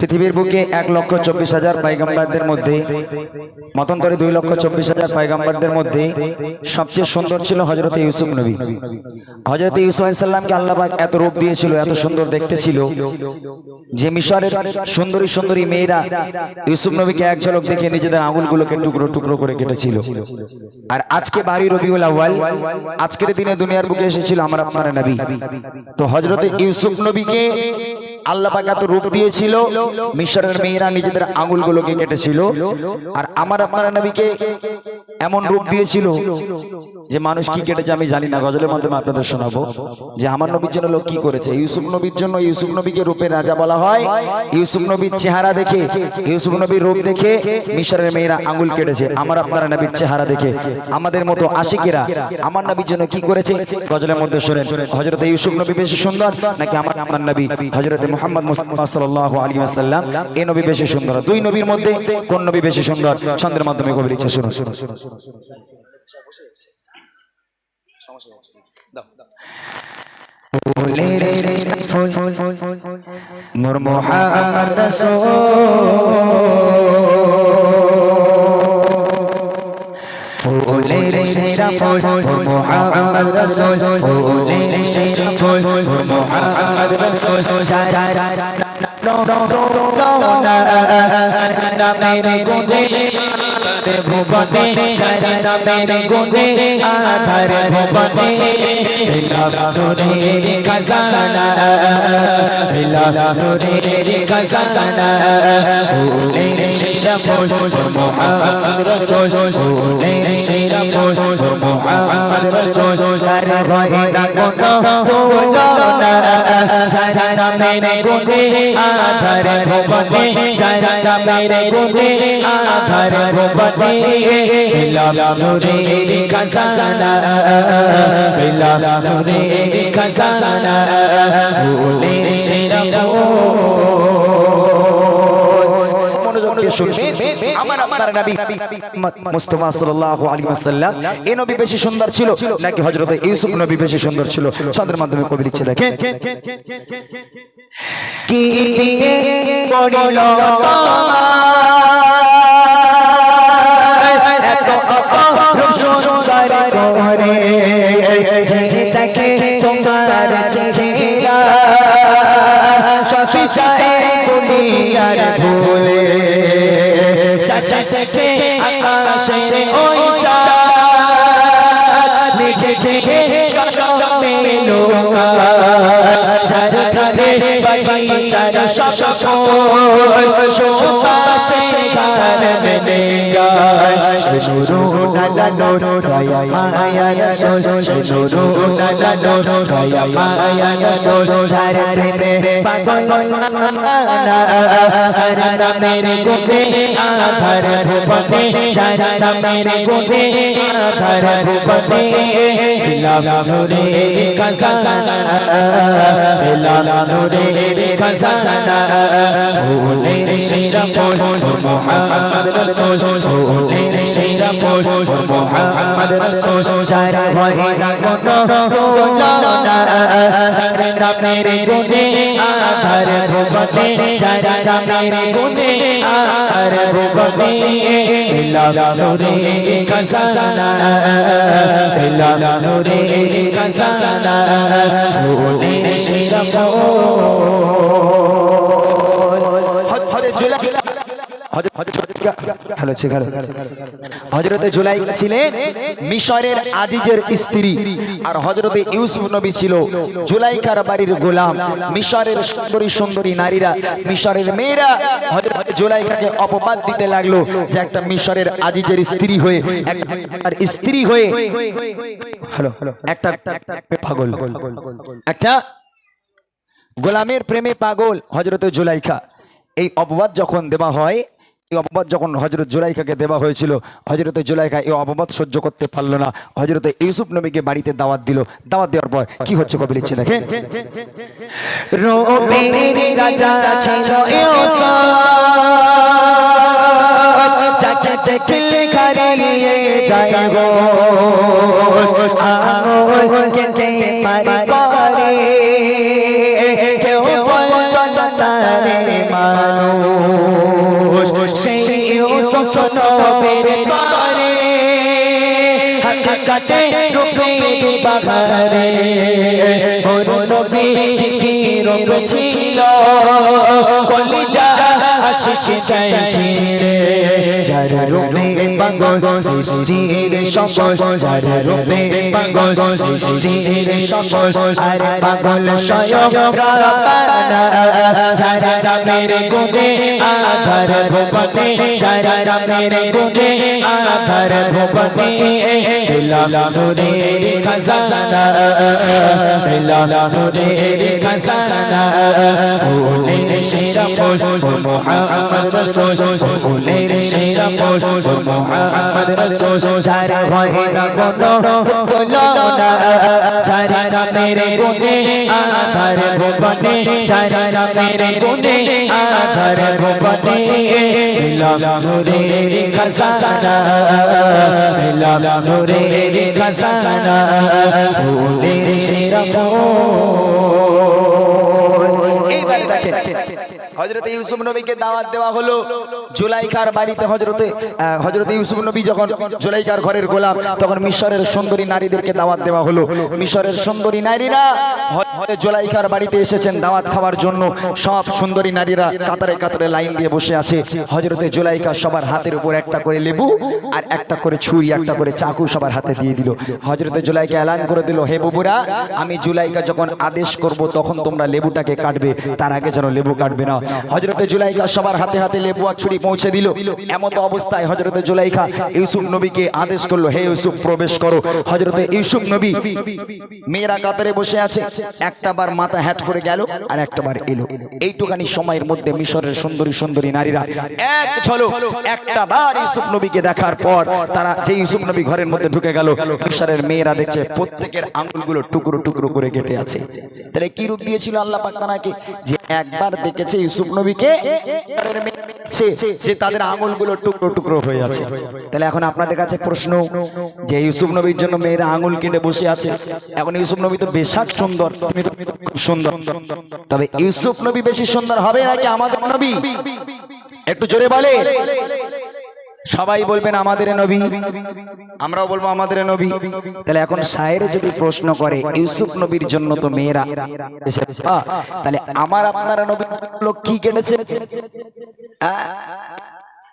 পৃথিবীর বুকে 1,24,000 পয়গম্বরদের মধ্যে মতান্তরে 2,24,000 পয়গম্বরদের মধ্যে সবচেয়ে সুন্দর ছিল হযরত ইউসুফ নবী। হযরত ইউসুফ আলাইহিস সালামকে আল্লাহ পাক এত রূপ দিয়েছিল, এত সুন্দর দেখতে ছিল যে মিশরের সুন্দরী সুন্দরী মেয়েরা ইউসুফ নবীকে এক ঝলক দেখে নিজেদের আঙুলগুলোকে টুকরো টুকরো করে কেটেছিল। আর আজকে 12 রবিউল আউয়াল, আজকের দিনে দুনিয়ার বুকে এসেছিল আমার আপনার নবী। তো হযরত ইউসুফ নবীকে আল্লাহ পাক এত রূপ দিয়েছিল, মিশরের মেয়েরা নিজেদের আঙুলগুলোকে কেটেছিল। আর আমার আপনার নবীকে এমন রূপ দিয়েছিল যে মানুষ কি কেটেছে আমি জানি না, গজলের মাধ্যমে আপনাদের শোনাবো যে আমার নবীর জন্য লোক কি করেছে। ইউসুফ নবীর জন্য ইউসুফ নবীকে রূপের রাজা বলা হয়। ইউসুফ নবীর চেহারা দেখে, ইউসুফ নবীর রূপ দেখে মিশরের মেয়েরা আঙুল কেটেছে। আমার আপনার নবীর চেহারা দেখে আমাদের মতো আশিকেরা আমার নবীর জন্য কি করেছে, গজলের মধ্যে শোনেন। হযরত ইউসুফ নবী বেশি সুন্দর নাকি আমার আপনার নবী হযরত মুহাম্মদ মুস্তাফা সাল্লাল্লাহু আলাইহি ওয়াসাল্লাম, এই নবী বেশি সুন্দর? দুই নবীর মধ্যে কোন নবী বেশি সুন্দর? ছন্দের মাধ্যমে কবি লিখছে, শুনুন। মোর মুহাম্মদ রাসূল, ফুলের সেরা ফুল মোর মুহাম্মদ রাসূল, ফুলের সেরা ফুল মোর মুহাম্মদ রাসূল। মেরে গুনে ভুবনে চাচা, মেরে গুনে আধার ভুবনে নূরের খাজানা, নূরের খাজানা। ফুলের সেরা ফুল মুহাম্মদ রাসূল, ফুলের সেরা ফুল মুহাম্মদ রাসূল। তার হয় না কোনো তুলনা, চাচা মেরে গুনে আধার ভুবনে, চাচা মেরে গুনে আধার ভুবনে নূরের খাজানা, নূরের খাজানা। ফুলের সেরা আমার আপনার নবী মুস্তাফা সাল্লাল্লাহু আলাইহি ওয়াসাল্লাম, এই নবী বেশি সুন্দর ছিল নাকি হযরত ইউসুফ নবী বেশি সুন্দর ছিল? ছন্দের মাধ্যমে কবি লিখছে, দেখেন। কি দিয়ে পড়িল এত অপরূপ সুন্দর করে, যে দেখে তোমার চেহারা সবই চায় দুনিয়ার ভুলে। চাচা দেখে আকাশে ওই চাঁদ, দেখে দেখে মেলো চারখানে বাগিচার সব ফুল সুবাসে গান মেলে যায়। নুরুন আলা নূর দয়া মায়া রাসূল, নুরুন আলা নূর দয়া মায়া রাসূল। যার প্রেমে পাগল না মেরে গুনে আধার ভুবনে, যারা মেরে গুনে আধার ভুবনে নূরের খাজানা, নূরের খাজানা। ফুলের সেরা ফুল মুহাম্মদ রাসূল, ফুলের সেরা ফুল মুহাম্মদ রাসূল। যারা হয় না কোনো তুলনা, যারা মেরে গুনে আধার ভুবনে, যারা মেরে গুনে আধার ভুবনে নূরের খাজানা, নূরের খাজানা। ফুলের সেরা হযরত জুলাইখা ছিলেন মিশরের আজিজের স্ত্রী, আর হযরত ইউসুফ নবী ছিল জুলাইখার বাড়ির গোলাম। মিশরের সুন্দরী সুন্দরী নারীরা, মিশরের মেয়েরা হযরত জুলাইখাকে অপবাদ দিতে লাগলো যে একটা মিশরের আজিজের স্ত্রী হয়ে, একটা স্ত্রী হয়ে একটা পাগল, একটা গোলামের প্রেমে পাগল হযরত জুলাইখা। এই অপবাদ যখন দেওয়া হয়, এই অপবাদ যখন হযরত জুলাইখাকে দেওয়া হয়েছিল, হযরত জুলাইখা এই অপবাদ সহ্য করতে পারলো না, হযরত ইউসুফ নবীকে বাড়িতে দাওয়াত দিল। দাওয়াত দেওয়ার পর কি হচ্ছে কবি লিখছে, দেখেন। রূপের রাজা ছিল ইউসুফ, চাচা দেখলে হারিয়ে যায় গো, আঙুল কেটে পারি করে কেউ বলতো না রে মানুষ। ইউসুফ নবীর তরে হাত কাটে রূপের বাহারে ওর নবী চির ছিল কলিজা আশিস যায় ছিড়ে যার রূপে পাগল সৃষ্টির সকল যার রূপে পাগল সৃষ্টির সকল আর পাগল স্বয়ং রব্বানা যার নামের গুণে আধার ভুবনে যার নামের গুণে আধার ভুবনে দিলাম নূরের খাজানা দিলাম নূরের খাজানা ফুলের সেরা ফুল মুহাম্মদ রাসূল ফুলের সেরা ফুল মুহাম্মদ রাসূল যার হয় না কোনো তুলনা যার নামের গুণে আধার ভুবনে যার নামের গুণে আধার ভুবনে দিলাম নূরের খাজানা দিলাম নূরের খাজানা ফুলের সেরা ফুল। এইবার দেখেন হযরতে ইউসুফ নবীকে দাওয়াত দেওয়া হলো জুলাইখার বাড়িতে। হযরতে ইউসুফ নবী যখন জুলাইখার ঘরের গোলাম, তখন মিশরের সুন্দরী নারীদেরকে দাওয়াত দেওয়া হলো। মিশরের সুন্দরী নারীরা জুলাইখার বাড়িতে এসেছেন দাওয়াত খাওয়ার জন্য। সব সুন্দরী নারীরা কাতারে কাতারে লাইন দিয়ে বসে আছে। হযরতে জুলাইখা সবার হাতের উপর একটা করে লেবু আর একটা করে ছুরি, একটা করে চাকু সবার হাতে দিয়ে দিল। হযরতে জুলাইখা এলান করে দিল, হে বাবুরা, আমি জুলাইখা যখন আদেশ করব তখন তোমরা লেবুটাকে কাটবে, তার আগে যেন লেবু কাটবে না। হযরতে জুলাইখা সবার হাতে হাতে লেবু আর ছুরি পৌঁছে দিল। এমত অবস্থায় হযরতে জুলাইখা ইউসুফ নবীকে আদেশ করলো, হে ইউসুফ প্রবেশ করো। হযরতে ইউসুফ নবী মেয়েরা কাতারে বসে আছে, একটা বার মাথা হ্যাট করে গেল আর একটা বার এলো। এইটুখানি সময়ের মধ্যে মিশরের সুন্দরী সুন্দরী নারীরা এক ঝলক একটা বার ইউসুফ নবীকে দেখার পর তারা যে ইউসুফ নবী ঘরের মধ্যে ঢুকে গেল, মিশরের মেয়েরা দেখছে প্রত্যেকের আঙ্গুলগুলো টুকরো টুকরো করে কেটে আছে। তাহলে কি রূপ দিয়েছিল আল্লাহ পাক তাআলাকে, যে একবার দেখেছে ইউসুফ নবীকে যে তাদের আঙ্গুলগুলো টুকরো টুকরো হয়ে আছে। তাহলে এখন আপনাদের কাছে প্রশ্ন, যে ইউসুফ নবীর জন্য মেয়েরা আঙ্গুল কেটে বসে আছে, এখন ইউসুফ নবী তো বেশাক সুন্দর, তুমি তো খুব সুন্দর, তবে ইউসুফ নবী বেশি সুন্দর হবে নাকি আমাদের নবী? একটু জোরে বলে। সবাই বলবেন আমাদের নবী, আমরাও বলবো আমাদের নবী। তাহলে এখন শায়ের যদি প্রশ্ন করে ইউসুফ নবীর জন্য তো মেয়েরা এসেছে, তাহলে আমার আপনার নবীর লোক কি কেটেছে?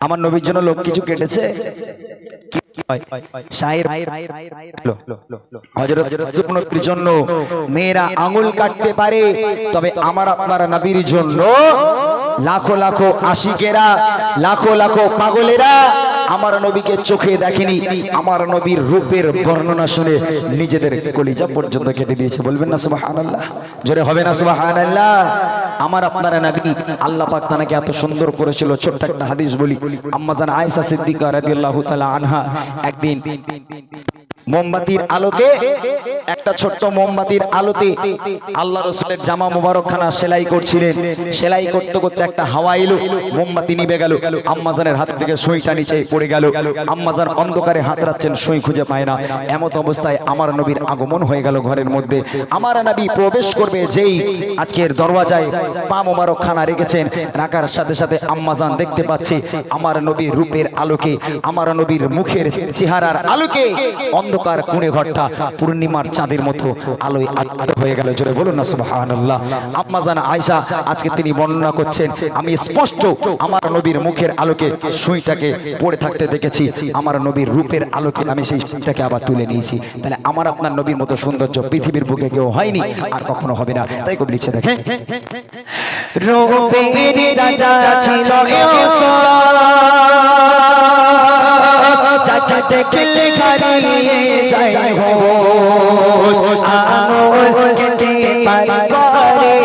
আমার নবীর জন্য লোক কিছু কেটেছে? হযরতের জন্য মেয়েরা আঙুল কাটতে পারে, তবে আমার আপনার নবীর জন্য লাখো লাখো আশিকেরা, লাখো লাখো পাগলেরা আমার নবীকে চোখে দেখেনি। আমার নবীর রূপের বর্ণনা শুনে নিজেদের কলিজা পর্যন্ত কেটে দিয়েছে। বলবেন না সুবহানাল্লাহ? জোরে হবে না সুবহানাল্লাহ? আমার আপনার নবী আল্লাহ পাক তাকে এত সুন্দর করেছিল। ছোট্ট একটা হাদিস বলি। আম্মা জান আয়েশা সিদ্দিকা রাদিয়াল্লাহু তাআলা আনহা একদিন মোমবাতির আলোতে, একটা ছোট্ট মোমবাতির আলোতে আল্লাহ রাসূলের জামা মুবারকখানা সেলাই করছিলেন। সেলাই করতে করতে একটা হাওয়া এলো, মোমবাতি নিভে গেল। আম্মাজানের হাত থেকে সুইটা নিচে পড়ে গেল। আম্মাজান অন্ধকারে হাত রাখছেন, সুই খুঁজে পায় না। এমত অবস্থায় আমার নবীর আগমন হয়ে গেল ঘরের মধ্যে। আমার নবী প্রবেশ করবে, যেই আজকের দরওয়াজায় পা মুবারকখানা রেখেছেন, রাখার সাথে সাথে আম্মাজান দেখতে পাচ্ছে আমার নবীর রূপের আলোকে, আমার নবীর মুখের চেহারার আলোকে অন্ধকার কোণে ঘরটা পূর্ণিমার চাঁদের মতো আলোয় আলোকিত হয়ে গেল। জোরে বলুন না সুবহানাল্লাহ। আম্মা জান আয়েশা আজকে তিনি বর্ণনা করছেন, আমি স্পষ্ট আমার নবীর মুখের আলোকে সুইটাকে পড়ে থাকতে দেখেছি। আমার নবীর রূপের আলোকে আমি সেই সুইটাকে আবার তুলে নিয়েছি। তাহলে আমার আপনার নবীর মতো সৌন্দর্য পৃথিবীর বুকে কেউ হয়নি, আর কখনো হবে না। তাই কবি লিখছে, দেখেন, রূপের রাজা ছিল ইউসুফ, চাচা দেখলে হারিয়ে যায় হোশ, আঙুল কেটে পারে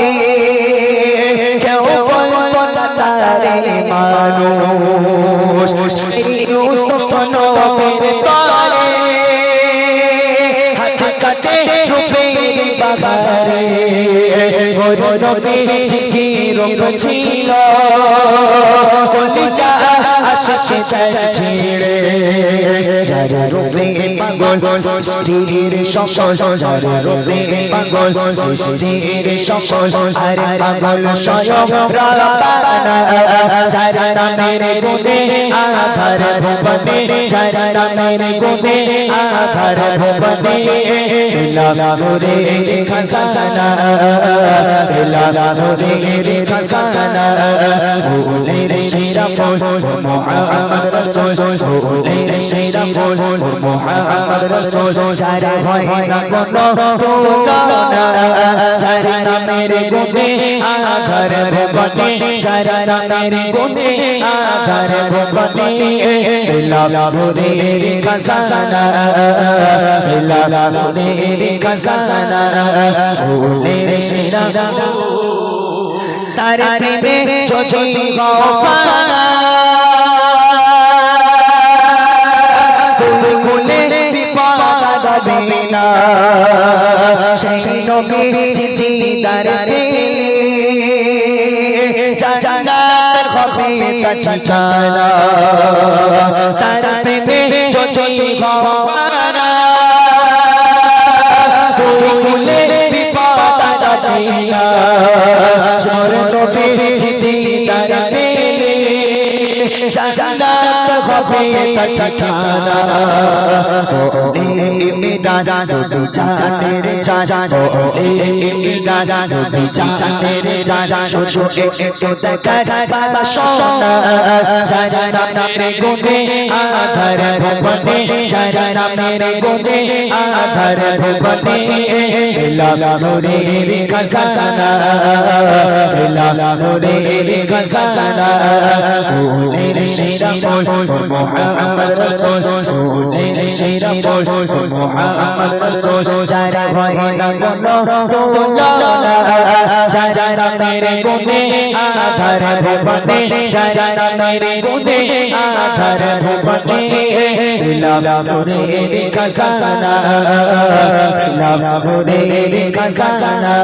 কেউ বলতো না তারে মানুষ। ইউসুফ নবীর তরে হাত কাটে রূপের বাহারে ওর নবী চির ছিল কলিজা আশিস যায় ছিড়ে যার রূপে পাগল সৃষ্টির সকল, যার রূপে পাগল সৃষ্টির সকল আর পাগল স্বয়ং রব্বানা চারা মেরে গুনে আধার ভুবনে চারা মেরে গুনে আধার ভুবনে নূরের খাজানা নূরের খাজানা ফুলের সেরা ফুল মুহাম্মদ রাসূল ফুলের সেরা ফুল মুহাম্মদ রাসূল চারা হয় না কোনো তুলনা চারা মেরে গুনে আধার ভুবনে চারা মেরে গুনে আধার ভুবনে নূরের খাজানা নূরের খাজানা ফুলের সেরা তার প্রেমে যদি গফানা তুই কুলে বিপদ হবে না সেই নবী জিদার পেলে জান্নাত হবে তার ঠিকানা তার প্রেমে যদি গফানা তুই কুলে বিপদ হবে না জিদার পেলে জান্নাত হবে তার ঠিকানা ওরে ইমদাদ নবী জানের জান ওরে ইমদাদ নবী জানের জান শুধু একটু দেখার বাসনা জানা মেরে গুনে আধার ভুবনে জানা মেরে গুনে আধার ভুবনে নূরের খাজানা নূরের খাজানা ফুলের সেরা ফুল মুহাম্মদ রাসূল ফুলের সেরা ফুল মুহাম্মদ রাসূল যারা হয় না কোনো তুলনা যারা মেরে গুনে আধার ভুবনে যারা মেরে গুনে আধার ভুবনে নূরের খাজানা নূরের খাজানা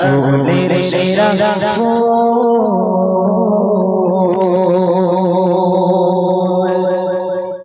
ফুলের সেরা ফুল